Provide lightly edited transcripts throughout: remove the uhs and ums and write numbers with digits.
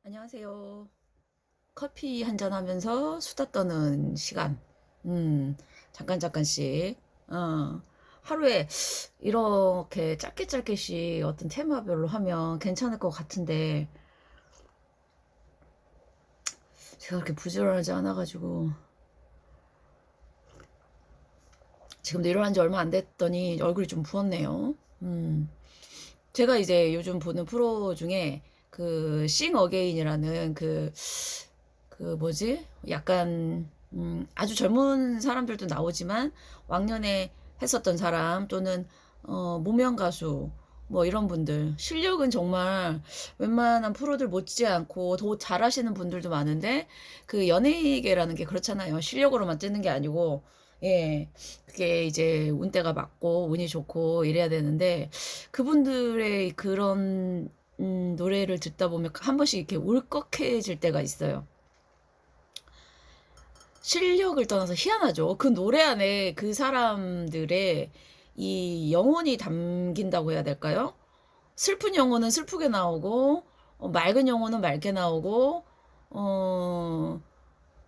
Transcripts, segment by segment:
안녕하세요. 커피 한잔 하면서 수다 떠는 시간. 잠깐씩. 하루에 이렇게 짧게 짧게씩 어떤 테마별로 하면 괜찮을 것 같은데, 제가 그렇게 부지런하지 않아가지고, 지금도 일어난 지 얼마 안 됐더니 얼굴이 좀 부었네요. 제가 이제 요즘 보는 프로 중에 그 싱 어게인이라는 그 뭐지? 약간 아주 젊은 사람들도 나오지만 왕년에 했었던 사람 또는 무명 가수 뭐 이런 분들 실력은 정말 웬만한 프로들 못지 않고 더 잘하시는 분들도 많은데 그 연예계라는 게 그렇잖아요. 실력으로만 뜨는 게 아니고 예 그게 이제 운때가 맞고 운이 좋고 이래야 되는데 그분들의 그런 노래를 듣다 보면 한 번씩 이렇게 울컥해질 때가 있어요. 실력을 떠나서 희한하죠. 그 노래 안에 그 사람들의 이 영혼이 담긴다고 해야 될까요? 슬픈 영혼은 슬프게 나오고, 맑은 영혼은 맑게 나오고, 어,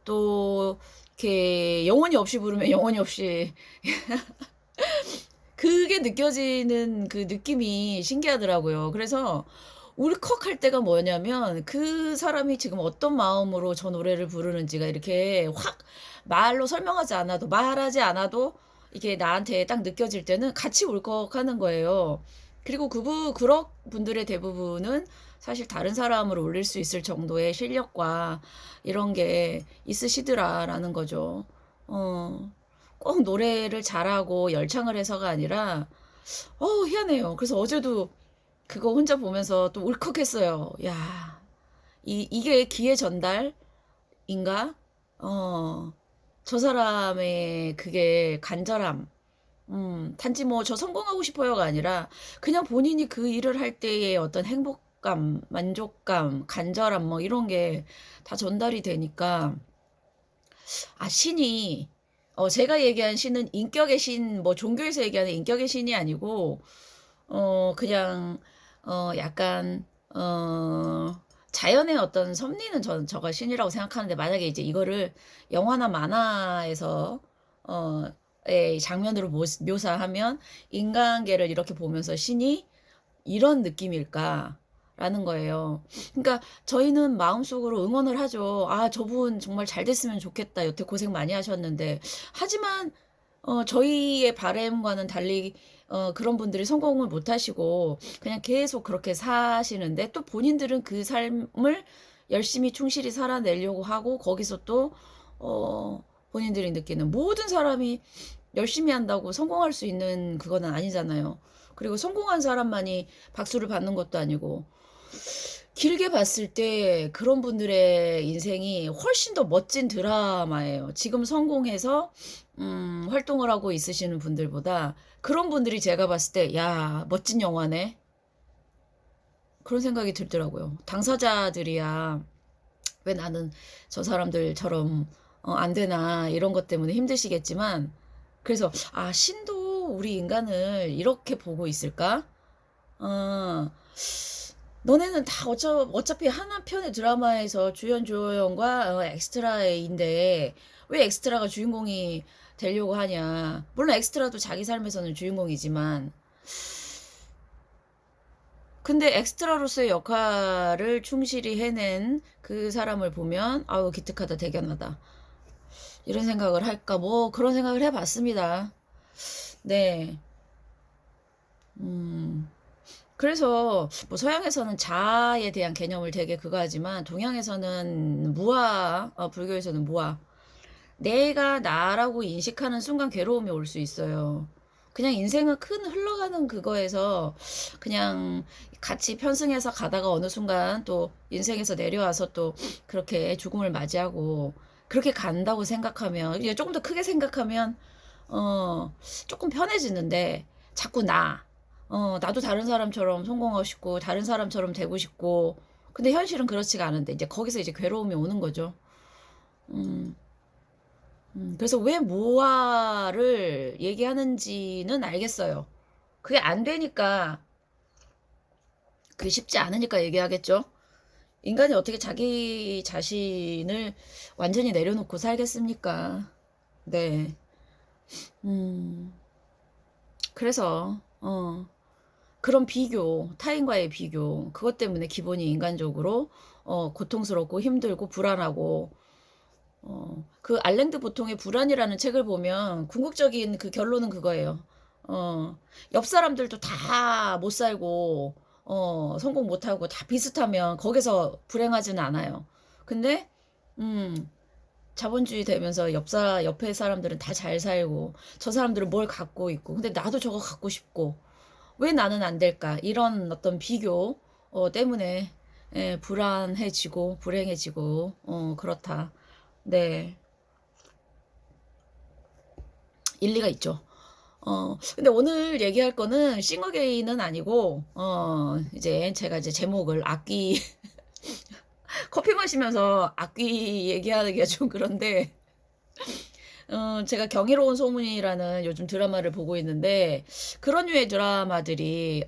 또, 이렇게 영혼이 없이 부르면 영혼이 없이, 그게 느껴지는 그 느낌이 신기하더라고요. 그래서 울컥할 때가 뭐냐면 그 사람이 지금 어떤 마음으로 저 노래를 부르는지가 이렇게 확 말로 설명하지 않아도 말하지 않아도 이게 나한테 딱 느껴질 때는 같이 울컥하는 거예요. 그리고 그런 분들의 대부분은 사실 다른 사람을 울릴 수 있을 정도의 실력과 이런 게 있으시더라라는 거죠. 어, 꼭 노래를 잘하고 열창을 해서가 아니라 희한해요. 그래서 어제도 그거 혼자 보면서 또 울컥했어요. 야, 이게 기회 전달인가? 어, 저 사람의 그게 간절함. 단지 뭐 저 성공하고 싶어요가 아니라 그냥 본인이 그 일을 할 때의 어떤 행복감, 만족감, 간절함 뭐 이런 게 다 전달이 되니까 신이 제가 얘기한 신은 인격의 신, 뭐 종교에서 얘기하는 인격의 신이 아니고 그냥, 약간, 자연의 어떤 섭리는 저가 신이라고 생각하는데, 만약에 이제 이거를 영화나 만화에서, 의 장면으로 묘사하면, 인간계를 이렇게 보면서 신이 이런 느낌일까? 라는 거예요. 그러니까 저희는 마음속으로 응원을 하죠. 아, 저분 정말 잘 됐으면 좋겠다. 여태 고생 많이 하셨는데. 하지만 저희의 바램과는 달리 그런 분들이 성공을 못 하시고 그냥 계속 그렇게 사시는데 또 본인들은 그 삶을 열심히 충실히 살아내려고 하고 거기서 또 본인들이 느끼는 모든 사람이 열심히 한다고 성공할 수 있는 그거는 아니잖아요. 그리고 성공한 사람만이 박수를 받는 것도 아니고 길게 봤을 때 그런 분들의 인생이 훨씬 더 멋진 드라마예요. 지금 성공해서 활동을 하고 있으시는 분들보다 그런 분들이 제가 봤을 때, 야, 멋진 영화네. 그런 생각이 들더라고요. 당사자들이야, 왜 나는 저 사람들처럼 안 되나, 이런 것 때문에 힘드시겠지만, 그래서, 신도 우리 인간을 이렇게 보고 있을까? 어, 너네는 다 어차피 하나 편의 드라마에서 주연 조연과 엑스트라인데 왜 엑스트라가 주인공이 되려고 하냐. 물론 엑스트라도 자기 삶에서는 주인공이지만 근데 엑스트라로서의 역할을 충실히 해낸 그 사람을 보면 아우 기특하다 대견하다 이런 생각을 할까 뭐 그런 생각을 해봤습니다. 네. 그래서 뭐 서양에서는 자아에 대한 개념을 되게 그거 하지만 동양에서는 무아, 불교에서는 무아. 내가 나라고 인식하는 순간 괴로움이 올 수 있어요. 그냥 인생은 큰 흘러가는 그거에서 그냥 같이 편승해서 가다가 어느 순간 또 인생에서 내려와서 또 그렇게 죽음을 맞이하고 그렇게 간다고 생각하면 이제 조금 더 크게 생각하면 조금 편해지는데 자꾸 나도 다른 사람처럼 성공하고 싶고 다른 사람처럼 되고 싶고 근데 현실은 그렇지가 않은데 이제 거기서 이제 괴로움이 오는 거죠. 음. 그래서 왜 모아를 얘기하는지는 알겠어요. 그게 안 되니까, 그게 쉽지 않으니까 얘기하겠죠. 인간이 어떻게 자기 자신을 완전히 내려놓고 살겠습니까? 네. 음, 그래서, 그런 비교, 타인과의 비교, 그것 때문에 기본이 인간적으로, 고통스럽고 힘들고 불안하고, 그 알랭드 보통의 불안이라는 책을 보면 궁극적인 그 결론은 그거예요. 어, 옆 사람들도 다 못 살고, 성공 못 하고 다 비슷하면 거기서 불행하지는 않아요. 근데, 음, 자본주의 되면서 옆에 사람들은 다 잘 살고, 저 사람들은 뭘 갖고 있고, 근데 나도 저거 갖고 싶고, 왜 나는 안 될까? 이런 어떤 비교, 때문에, 예, 불안해지고, 불행해지고, 그렇다. 네. 일리가 있죠. 근데 오늘 얘기할 거는 싱어게인은 아니고, 이제 제가 이제 제목을 악기, 커피 마시면서 악기 얘기하는 게 좀 그런데, 제가 경이로운 소문이라는 요즘 드라마를 보고 있는데, 그런 류의 드라마들이,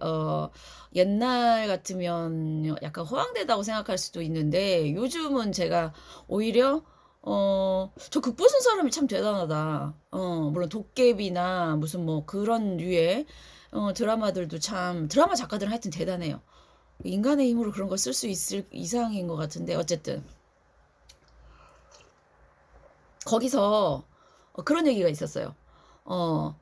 옛날 같으면 약간 허황되다고 생각할 수도 있는데, 요즘은 제가 오히려, 저 극본 쓴 사람이 참 대단하다. 물론 도깨비나 무슨 뭐 그런 류의, 드라마들도 참, 드라마 작가들은 하여튼 대단해요. 인간의 힘으로 그런 걸 쓸 수 있을 이상인 것 같은데, 어쨌든. 거기서 그런 얘기가 있었어요. 어,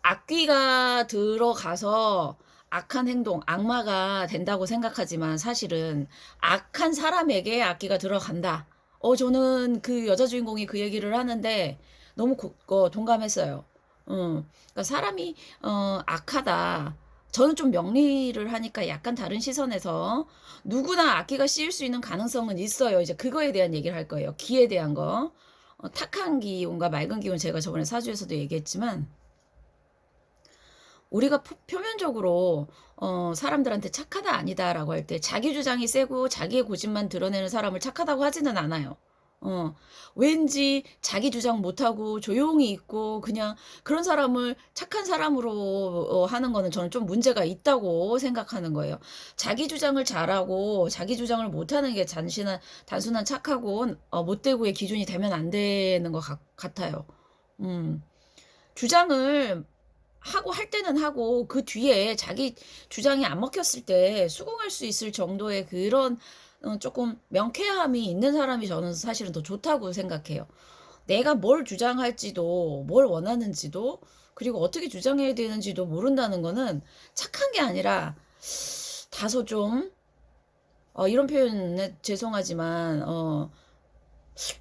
악귀가 들어가서 악한 행동, 악마가 된다고 생각하지만 사실은 악한 사람에게 악귀가 들어간다. 저는 그 여자 주인공이 그 얘기를 하는데 너무 동감했어요. 그러니까 사람이 악하다. 저는 좀 명리를 하니까 약간 다른 시선에서 누구나 악기가 씌일 수 있는 가능성은 있어요. 이제 그거에 대한 얘기를 할 거예요. 기에 대한 거. 탁한 기운과 맑은 기운 제가 저번에 사주에서도 얘기했지만 우리가 표면적으로 사람들한테 착하다 아니다라고 할 때 자기 주장이 세고 자기의 고집만 드러내는 사람을 착하다고 하지는 않아요. 어, 왠지 자기 주장 못하고 조용히 있고 그냥 그런 사람을 착한 사람으로 하는 거는 저는 좀 문제가 있다고 생각하는 거예요. 자기 주장을 잘하고 자기 주장을 못하는 게 단순한 착하고 못되고의 기준이 되면 안 되는 것 같아요. 음. 주장을 하고 할 때는 하고 그 뒤에 자기 주장이 안 먹혔을 때 수긍할 수 있을 정도의 그런 조금 명쾌함이 있는 사람이 저는 사실은 더 좋다고 생각해요. 내가 뭘 주장할지도 뭘 원하는지도 그리고 어떻게 주장해야 되는지도 모른다는 거는 착한 게 아니라 다소 좀 이런 표현은 죄송하지만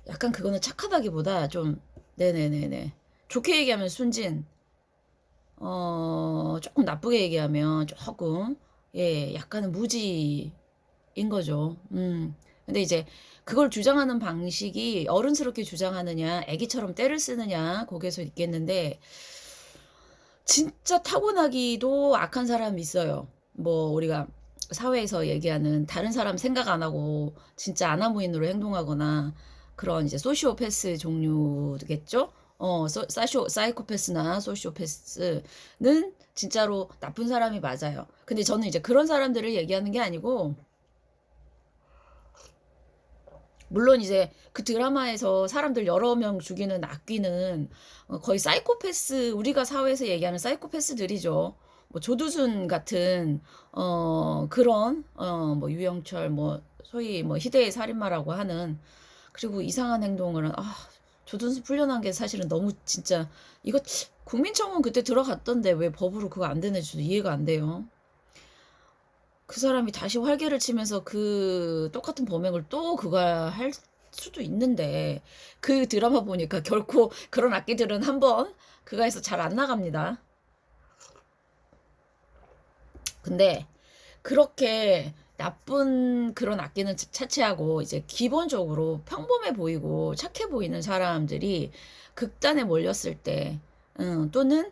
약간 그거는 착하다기보다 좀 네네네네 좋게 얘기하면 순진 조금 나쁘게 얘기하면 조금, 예, 약간은 무지인 거죠. 근데 이제 그걸 주장하는 방식이 어른스럽게 주장하느냐, 애기처럼 때를 쓰느냐, 거기에서 있겠는데, 진짜 타고나기도 악한 사람이 있어요. 뭐, 우리가 사회에서 얘기하는 다른 사람 생각 안 하고 진짜 아나무인으로 행동하거나 그런 이제 소시오패스 종류겠죠? 사이코패스나 소시오패스는 진짜로 나쁜 사람이 맞아요. 근데 저는 이제 그런 사람들을 얘기하는 게 아니고, 물론 이제 그 드라마에서 사람들 여러 명 죽이는 악귀는 거의 사이코패스, 우리가 사회에서 얘기하는 사이코패스들이죠. 뭐 조두순 같은 그런 뭐 유영철 뭐 소위 뭐 희대의 살인마라고 하는 그리고 이상한 행동을 조두순 풀려난 게 사실은 너무 진짜 이거 국민청원 그때 들어갔던데 왜 법으로 그거 안 되는지 도 이해가 안 돼요. 그 사람이 다시 활개를 치면서 그 똑같은 범행을 또 그가 할 수도 있는데 그 드라마 보니까 결코 그런 악기들은 한번 그가에서 잘 안 나갑니다. 근데 그렇게 나쁜 그런 악기는 차치하고 이제 기본적으로 평범해 보이고 착해 보이는 사람들이 극단에 몰렸을 때 또는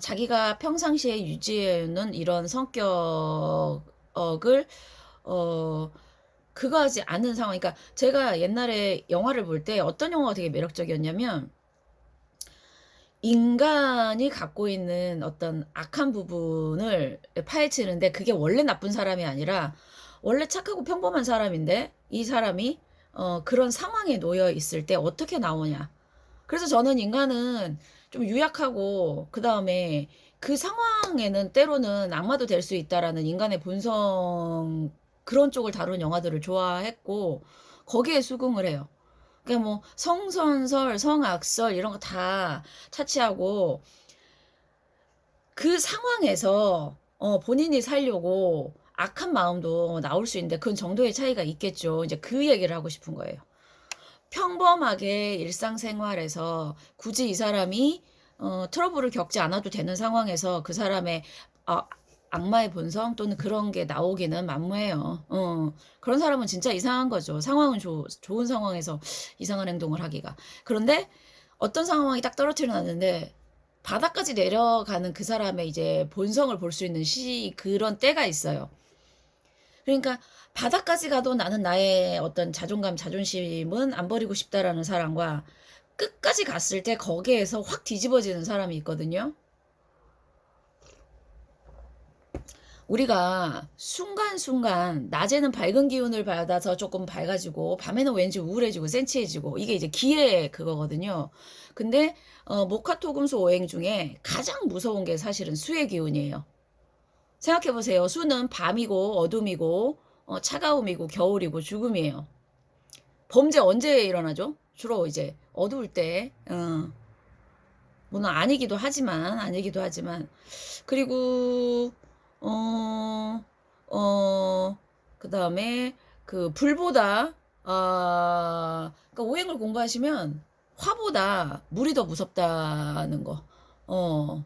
자기가 평상시에 유지해오는 이런 성격을 어, 그거 하지 않은 상황. 그러니까 제가 옛날에 영화를 볼 때 어떤 영화가 되게 매력적이었냐면 인간이 갖고 있는 어떤 악한 부분을 파헤치는데 그게 원래 나쁜 사람이 아니라 원래 착하고 평범한 사람인데 이 사람이 그런 상황에 놓여 있을 때 어떻게 나오냐. 그래서 저는 인간은 좀 유약하고 그다음에 그 상황에는 때로는 악마도 될 수 있다라는 인간의 본성 그런 쪽을 다룬 영화들을 좋아했고 거기에 수긍을 해요. 그러니까 뭐 성선설, 성악설 이런 거 다 차치하고 그 상황에서 본인이 살려고 악한 마음도 나올 수 있는데 그건 정도의 차이가 있겠죠. 이제 그 얘기를 하고 싶은 거예요. 평범하게 일상생활에서 굳이 이 사람이 트러블을 겪지 않아도 되는 상황에서 그 사람의 아, 악마의 본성 또는 그런 게 나오기는 만무해요. 그런 사람은 진짜 이상한 거죠. 상황은 좋은 상황에서 이상한 행동을 하기가. 그런데 어떤 상황이 딱 떨어뜨려 놨는데 바닥까지 내려가는 그 사람의 이제 본성을 볼 수 있는 그런 때가 있어요. 그러니까 바닥까지 가도 나는 나의 어떤 자존감, 자존심은 안 버리고 싶다라는 사람과 끝까지 갔을 때 거기에서 확 뒤집어지는 사람이 있거든요. 우리가 순간순간 낮에는 밝은 기운을 받아서 조금 밝아지고 밤에는 왠지 우울해지고 센치해지고 이게 이제 기의 그거거든요. 근데 목화토금수 오행 중에 가장 무서운 게 사실은 수의 기운이에요. 생각해보세요. 수는 밤이고 어둠이고 차가움이고 겨울이고 죽음이에요. 범죄 언제 일어나죠? 주로 이제 어두울 때. 물론 아니기도 하지만 그리고 어, 그 다음에 그 불보다 그러니까 오행을 공부하시면 화보다 물이 더 무섭다는 거. 어,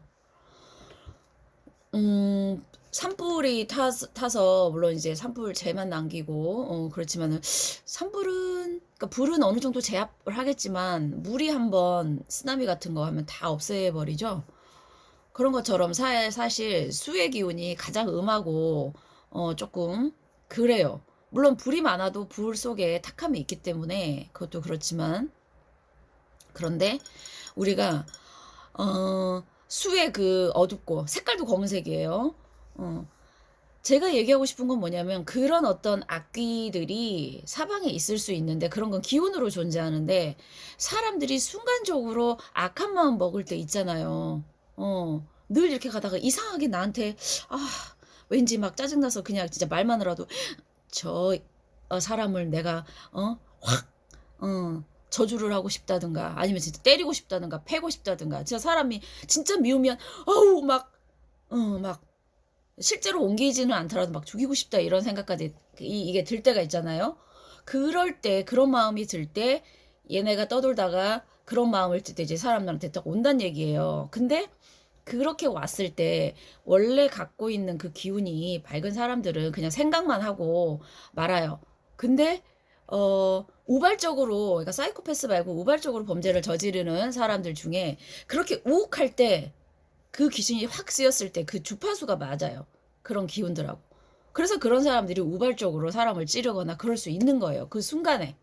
산불이 타서 물론 이제 산불 재만 남기고 그렇지만은 산불은 그러니까 불은 어느 정도 제압을 하겠지만 물이 한번 쓰나미 같은 거 하면 다 없애버리죠. 그런 것처럼 사실 수의 기운이 가장 음하고 조금 그래요. 물론 불이 많아도 불 속에 탁함이 있기 때문에 그것도 그렇지만 그런데 우리가 수의 그 어둡고 색깔도 검은색이에요. 어, 제가 얘기하고 싶은 건 뭐냐면 그런 어떤 악귀들이 사방에 있을 수 있는데 그런 건 기운으로 존재하는데 사람들이 순간적으로 악한 마음 먹을 때 있잖아요. 늘 이렇게 가다가 이상하게 나한테 아 왠지 막 짜증나서 그냥 진짜 말만 으로도 저 사람을 내가 확 저주를 하고 싶다든가 아니면 진짜 때리고 싶다든가 패고 싶다든가 진짜 사람이 진짜 미우면 어우 막 실제로 옮기지는 않더라도 막 죽이고 싶다 이런 생각까지 이게 들 때가 있잖아요. 그럴 때 그런 마음이 들 때 얘네가 떠돌다가 그런 마음을 들 때 이제 사람들한테 딱 온단 얘기예요. 근데 그렇게 왔을 때 원래 갖고 있는 그 기운이 밝은 사람들은 그냥 생각만 하고 말아요. 근데 우발적으로 그러니까 사이코패스 말고 우발적으로 범죄를 저지르는 사람들 중에 그렇게 우욱할 때 그 귀신이 확 쓰였을 때 그 주파수가 맞아요. 그런 기운들하고. 그래서 그런 사람들이 우발적으로 사람을 찌르거나 그럴 수 있는 거예요. 그 순간에.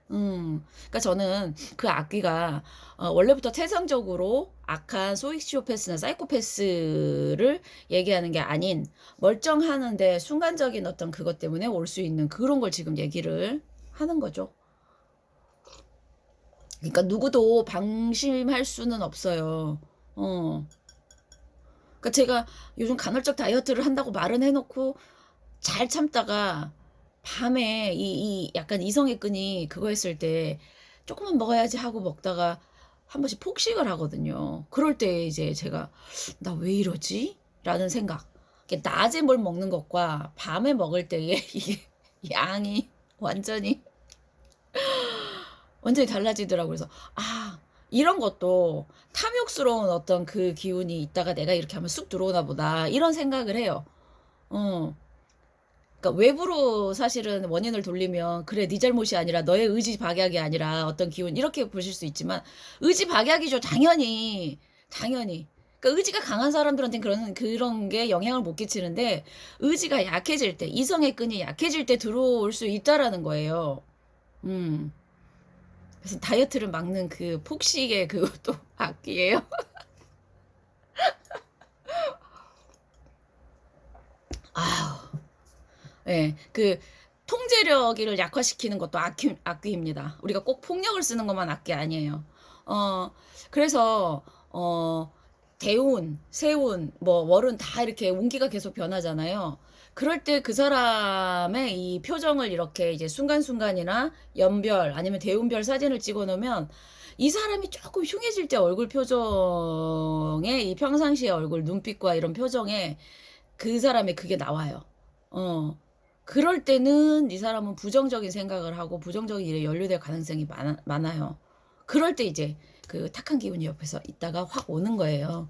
그러니까 저는 그 악귀가 원래부터 태생적으로 악한 소이시오패스나 사이코패스를 얘기하는 게 아닌 멀쩡하는데 순간적인 어떤 그것 때문에 올 수 있는 그런 걸 지금 얘기를 하는 거죠. 그러니까 누구도 방심할 수는 없어요. 어. 그러니까 제가 요즘 간헐적 다이어트를 한다고 말은 해놓고 잘 참다가 밤에 이 약간 이성의 끈이 그거 했을 때 조금만 먹어야지 하고 먹다가 한 번씩 폭식을 하거든요. 그럴 때 이제 제가 나 왜 이러지? 라는 생각. 낮에 뭘 먹는 것과 밤에 먹을 때의 이게 양이 완전히 완전히 달라지더라고요. 그래서 아 이런 것도 탐욕스러운 어떤 그 기운이 있다가 내가 이렇게 하면 쑥 들어오나 보다 이런 생각을 해요. 어. 그러니까 외부로 사실은 원인을 돌리면 그래 네 잘못이 아니라 너의 의지 박약이 아니라 어떤 기운 이렇게 보실 수 있지만 의지 박약이죠. 당연히. 당연히. 그러니까 의지가 강한 사람들한테는 그런 게 영향을 못 끼치는데 의지가 약해질 때 이성의 끈이 약해질 때 들어올 수 있다라는 거예요. 음. 그래서 다이어트를 막는 그 폭식의 그것도 악기예요. 아우. 예. 그 통제력을 약화시키는 것도 악귀입니다. 우리가 꼭 폭력을 쓰는 것만 악귀 아니에요. 어 그래서 대운, 세운, 뭐 월은 다 이렇게 운기가 계속 변하잖아요. 그럴 때 그 사람의 이 표정을 이렇게 이제 순간순간이나 연별 아니면 대운별 사진을 찍어 놓으면 이 사람이 조금 흉해질 때 얼굴 표정에 이 평상시의 얼굴 눈빛과 이런 표정에 그 사람의 그게 나와요. 어. 그럴 때는 이 사람은 부정적인 생각을 하고 부정적인 일에 연루될 가능성이 많아요. 그럴 때 이제 그 탁한 기운이 옆에서 있다가 확 오는 거예요.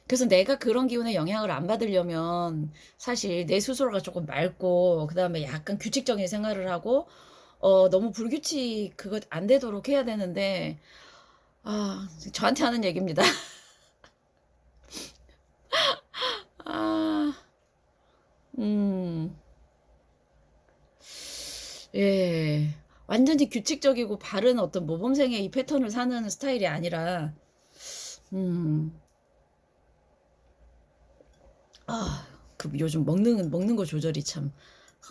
그래서 내가 그런 기운에 영향을 안 받으려면 사실 내 스스로가 조금 맑고 그다음에 약간 규칙적인 생활을 하고 너무 불규칙 그거 안 되도록 해야 되는데 저한테 하는 얘기입니다. 아, 음, 예. 완전히 규칙적이고 바른 어떤 모범생의 이 패턴을 사는 스타일이 아니라, 음, 아, 그 요즘 먹는 거 조절이 참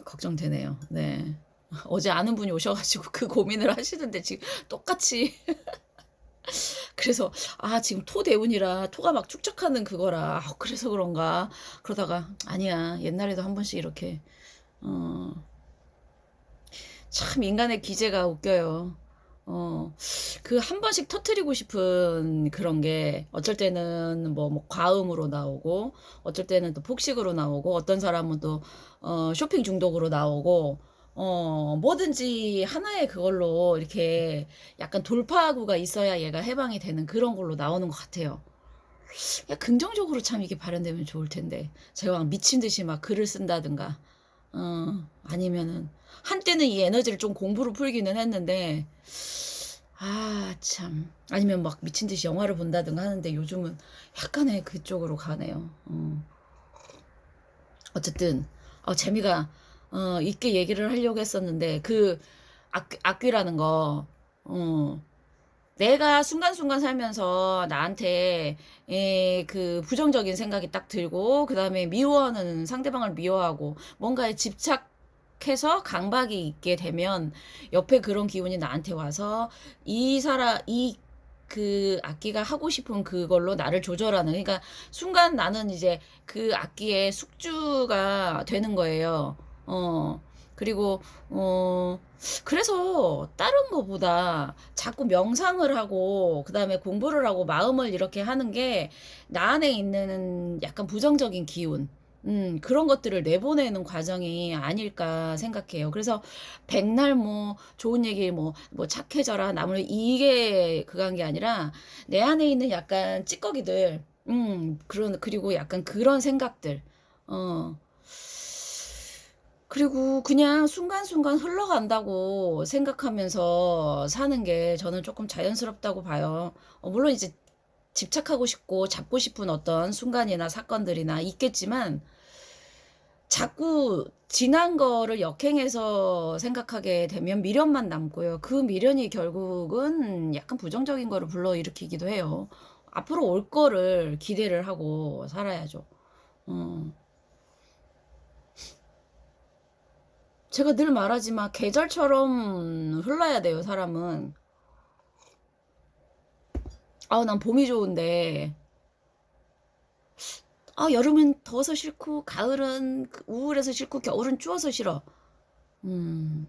걱정되네요. 네. 어제 아는 분이 오셔가지고 그 고민을 하시는데 지금 똑같이. 그래서, 지금 토대운이라 토가 막 축적하는 그거라. 그래서 그런가. 그러다가, 아니야. 옛날에도 한 번씩 이렇게, 어, 참 인간의 기재가 웃겨요. 어, 그 한 번씩 터트리고 싶은 그런 게 어쩔 때는 뭐 과음으로 나오고 어쩔 때는 또 폭식으로 나오고 어떤 사람은 또 쇼핑 중독으로 나오고 뭐든지 하나의 그걸로 이렇게 약간 돌파구가 있어야 얘가 해방이 되는 그런 걸로 나오는 것 같아요. 야, 긍정적으로 참 이게 발현되면 좋을 텐데 제가 막 미친 듯이 막 글을 쓴다든가 아니면은 한때는 이 에너지를 좀 공부로 풀기는 했는데 참 아니면 막 미친 듯이 영화를 본다든가 하는데 요즘은 약간의 그쪽으로 가네요. 어쨌든 재미가 있게 얘기를 하려고 했었는데 그 악귀라는 거 내가 순간순간 살면서 나한테 그 부정적인 생각이 딱 들고 그다음에 미워하는 상대방을 미워하고 뭔가에 집착해서 강박이 있게 되면 옆에 그런 기운이 나한테 와서 이 그 악기가 하고 싶은 그걸로 나를 조절하는 그러니까 순간 나는 이제 그 악기의 숙주가 되는 거예요. 그리고 그래서 다른 거보다 자꾸 명상을 하고 그다음에 공부를 하고 마음을 이렇게 하는 게 나 안에 있는 약간 부정적인 기운 그런 것들을 내보내는 과정이 아닐까 생각해요. 그래서 백날 뭐 좋은 얘기 뭐 착해져라 나물 이게 그간 게 아니라 내 안에 있는 약간 찌꺼기들 그리고 약간 그런 생각들 어 그리고 그냥 순간순간 흘러간다고 생각하면서 사는 게 저는 조금 자연스럽다고 봐요. 물론 이제 집착하고 싶고 잡고 싶은 어떤 순간이나 사건들이나 있겠지만 자꾸 지난 거를 역행해서 생각하게 되면 미련만 남고요. 그 미련이 결국은 약간 부정적인 거를 불러일으키기도 해요. 앞으로 올 거를 기대를 하고 살아야죠. 어. 제가 늘 말하지만 계절처럼 흘러야 돼요, 사람은. 난 봄이 좋은데, 여름은 더워서 싫고, 가을은 우울해서 싫고, 겨울은 추워서 싫어. 음,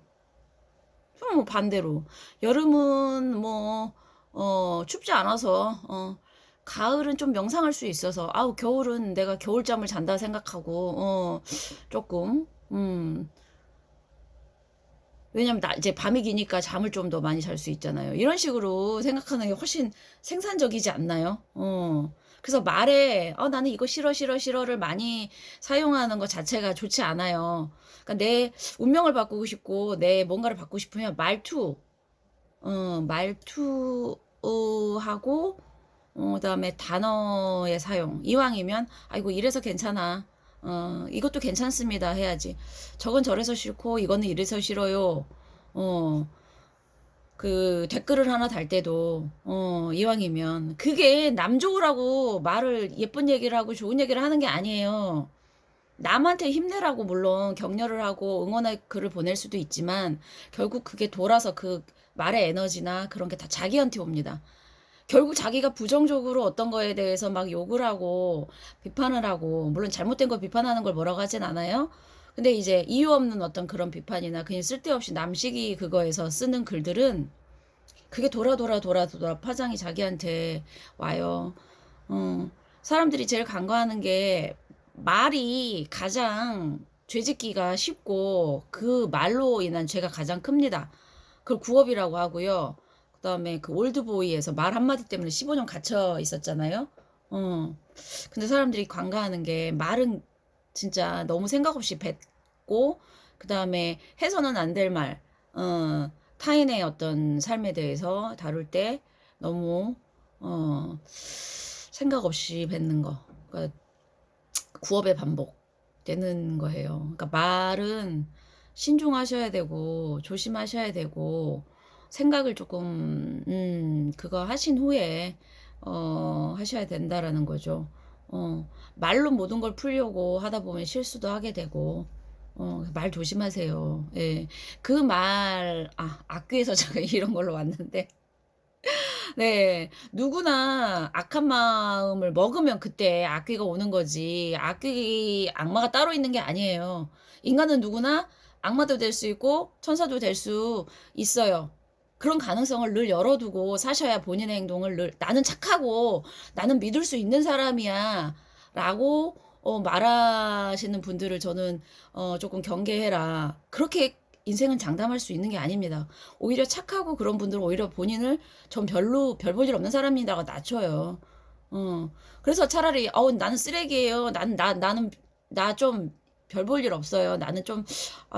좀 반대로. 여름은 춥지 않아서, 가을은 좀 명상할 수 있어서, 겨울은 내가 겨울잠을 잔다 생각하고, 조금, 왜냐면 이제 밤이 기니까 잠을 좀 더 많이 잘 수 있잖아요. 이런 식으로 생각하는 게 훨씬 생산적이지 않나요? 그래서 말에 나는 이거 싫어 싫어 싫어를 많이 사용하는 것 자체가 좋지 않아요. 그러니까 내 운명을 바꾸고 싶고 내 뭔가를 바꾸고 싶으면 말투하고 그다음에 단어의 사용. 이왕이면 아이고 이래서 괜찮아. 이것도 괜찮습니다 해야지. 저건 저래서 싫고 이거는 이래서 싫어요. 어, 그 댓글을 하나 달 때도 이왕이면 그게 남 좋으라고 말을 예쁜 얘기를 하고 좋은 얘기를 하는 게 아니에요. 남한테 힘내라고 물론 격려를 하고 응원의 글을 보낼 수도 있지만 결국 그게 돌아서 그 말의 에너지나 그런 게 다 자기한테 옵니다. 결국 자기가 부정적으로 어떤 거에 대해서 막 욕을 하고 비판을 하고 물론 잘못된 거 비판하는 걸 뭐라고 하진 않아요. 근데 이제 이유 없는 어떤 그런 비판이나 그냥 쓸데없이 남식이 그거에서 쓰는 글들은 그게 돌아 파장이 자기한테 와요. 어, 사람들이 제일 간과하는 게 말이 가장 죄짓기가 쉽고 그 말로 인한 죄가 가장 큽니다. 그걸 구업이라고 하고요. 그다음에 그 올드보이에서 말 한마디 때문에 15년 갇혀 있었잖아요. 어. 근데 사람들이 관가하는 게 말은 진짜 너무 생각 없이 뱉고 그다음에 해서는 안 될 말, 타인의 어떤 삶에 대해서 다룰 때 너무 생각 없이 뱉는 거. 그러니까 구업의 반복되는 거예요. 그러니까 말은 신중하셔야 되고 조심하셔야 되고 생각을 조금 그거 하신 후에 하셔야 된다라는 거죠. 말로 모든 걸 풀려고 하다 보면 실수도 하게 되고 말 조심하세요. 예. 그 말, 악귀에서 제가 이런 걸로 왔는데 네. 누구나 악한 마음을 먹으면 그때 악귀가 오는 거지. 악마가 따로 있는 게 아니에요. 인간은 누구나 악마도 될 수 있고 천사도 될 수 있어요. 그런 가능성을 늘 열어두고 사셔야 본인의 행동을 늘 나는 착하고 나는 믿을 수 있는 사람이야 라고 말하시는 분들을 저는 조금 경계해라. 그렇게 인생은 장담할 수 있는 게 아닙니다. 오히려 착하고 그런 분들은 오히려 본인을 전 별로 별 볼 일 없는 사람이라고 낮춰요. 그래서 차라리 나는 쓰레기예요. 나는 나 좀 별 볼 일 없어요. 나는 좀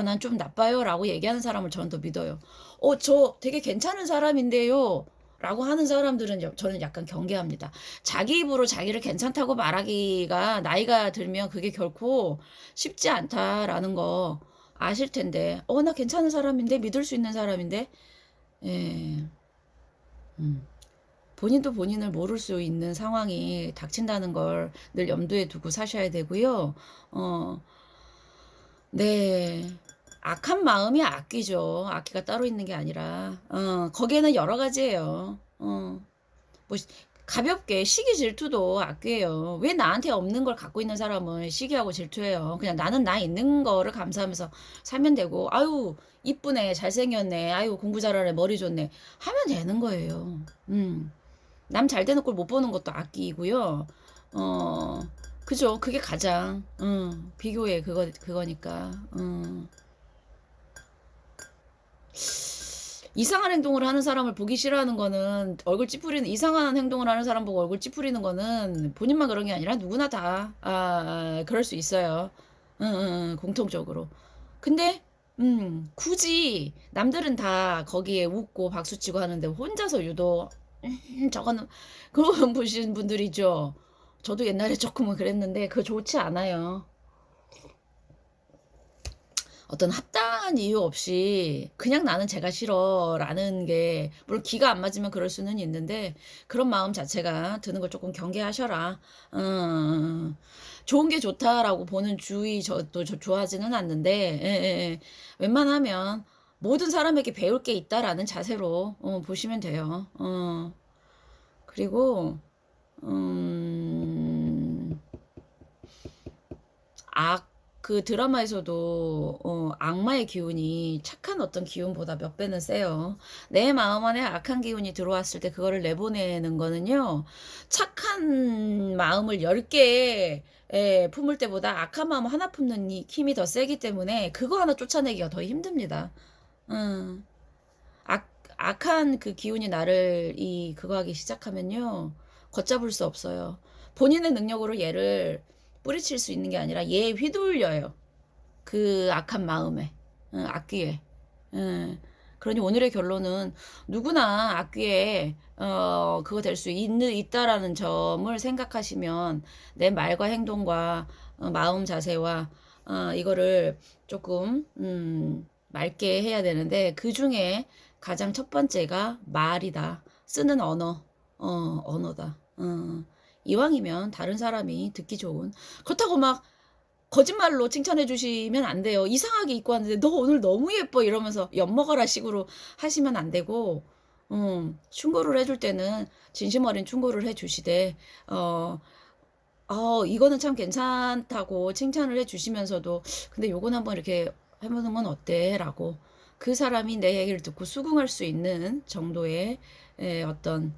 난 좀 나빠요라고 얘기하는 사람을 저는 더 믿어요. 저 되게 괜찮은 사람인데요. 라고 하는 사람들은 저는 약간 경계합니다. 자기 입으로 자기를 괜찮다고 말하기가 나이가 들면 그게 결코 쉽지 않다라는 거 아실 텐데, 나 괜찮은 사람인데, 믿을 수 있는 사람인데, 예, 음. 본인도 본인을 모를 수 있는 상황이 닥친다는 걸 늘 염두에 두고 사셔야 되고요. 어, 네. 악한 마음이 악귀죠. 악귀가 따로 있는 게 아니라, 거기에는 여러 가지예요. 뭐 가볍게 시기 질투도 악귀예요. 왜 나한테 없는 걸 갖고 있는 사람은 시기하고 질투해요. 그냥 나는 나 있는 거를 감사하면서 살면 되고 아유 이쁘네 잘생겼네 아유 공부 잘하네 머리 좋네 하면 되는 거예요. 남 잘 되는 꼴 못 보는 것도 악기이고요. 어 그죠. 그게 가장 비교의 그거니까. 이상한 행동을 하는 사람을 보기 싫어하는 거는 얼굴 찌푸리는 이상한 행동을 하는 사람 보고 얼굴 찌푸리는 거는 본인만 그런 게 아니라 누구나 다 그럴 수 있어요. 공통적으로. 근데 굳이 남들은 다 거기에 웃고 박수치고 하는데 혼자서 유독 저거는 그런 보신 분들이죠. 저도 옛날에 조금은 그랬는데 그거 좋지 않아요. 어떤 합당한 이유 없이 그냥 나는 제가 싫어라는 게 물론 기가 안 맞으면 그럴 수는 있는데 그런 마음 자체가 드는 걸 조금 경계하셔라. 좋은 게 좋다라고 보는 주의 저도 좋아하지는 않는데 웬만하면 모든 사람에게 배울 게 있다라는 자세로 보시면 돼요. 그리고 음, 그 드라마에서도 악마의 기운이 착한 어떤 기운보다 몇 배는 세요. 내 마음 안에 악한 기운이 들어왔을 때 그거를 내보내는 거는요. 착한 마음을 10개 품을 때보다 악한 마음 하나 품는 힘이 더 세기 때문에 그거 하나 쫓아내기가 더 힘듭니다. 음. 악한 그 기운이 나를 그거 하기 시작하면요. 걷잡을 수 없어요. 본인의 능력으로 얘를 뿌리칠 수 있는 게 아니라 얘에 휘둘려요. 그 악한 마음에, 악귀에. 그러니 오늘의 결론은 누구나 악귀에 그거 될 수 있다라는 점을 생각하시면 내 말과 행동과 마음 자세와 이거를 조금 맑게 해야 되는데 그 중에 가장 첫 번째가 말이다. 쓰는 언어다. 이왕이면 다른 사람이 듣기 좋은. 그렇다고 막 거짓말로 칭찬해 주시면 안 돼요. 이상하게 입고 왔는데 "너 오늘 너무 예뻐." 이러면서 엿먹어라 식으로 하시면 안 되고 충고를 해줄 때는 진심 어린 충고를 해 주시되 어 이거는 참 괜찮다고 칭찬을 해 주시면서도 "근데 요건 한번 이렇게 해 보는 건 어때?"라고 그 사람이 내 얘기를 듣고 수긍할 수 있는 정도의 어떤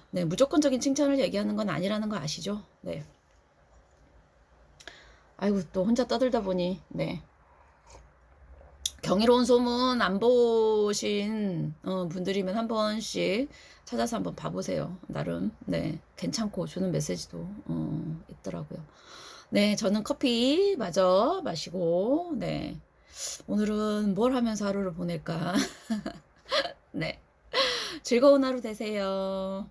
네, 무조건적인 칭찬을 얘기하는 건 아니라는 거 아시죠? 네. 아이고 또 혼자 떠들다 보니 네. 경이로운 소문 안 보신 분들이면 한 번씩 찾아서 한번 봐 보세요. 나름 네, 괜찮고 주는 메시지도 있더라고요. 네, 저는 커피 마저 마시고 네. 오늘은 뭘 하면서 하루를 보낼까? 네. 즐거운 하루 되세요.